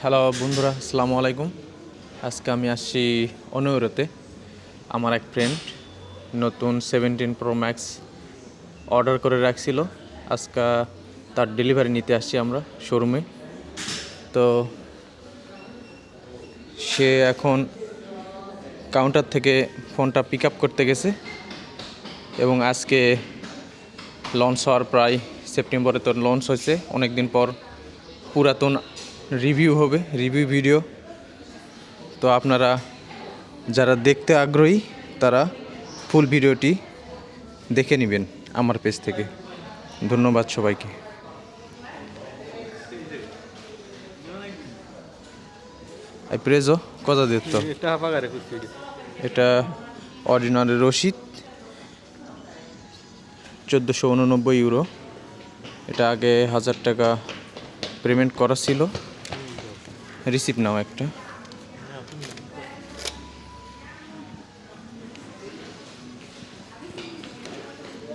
Hello বন্ধুরা, আসসালামু আলাইকুম। আজকে আমি আসছি অনুরতে। আমার এক ফ্রেন্ড নতুন 17 প্রো ম্যাক্স অর্ডার করে রাখছিল। আজকে তার ডেলিভারি নিতে আসছি আমরা শোরুমে। তো সে এখন কাউন্টার থেকে ফোনটা পিক আপ করতে গেছে এবং আজকে লঞ্চ হওয়ার প্রায় সেপ্টেম্বরে তো লঞ্চ হয়েছে অনেক দিন পর। পুরাতন রিভিউ হবে, রিভিউ ভিডিও। তো আপনারা যারা দেখতে আগ্রহী তারা ফুল ভিডিওটি দেখে নেবেন আমার পেজ থেকে। ধন্যবাদ সবাইকে। এই প্রেজো কথা দিত, এটা অরিজিনাল রসিদ 1489 ইউরো। এটা আগে 1000 টাকা পেমেন্ট করা ছিল। রিসিপ্ট নাও একটা।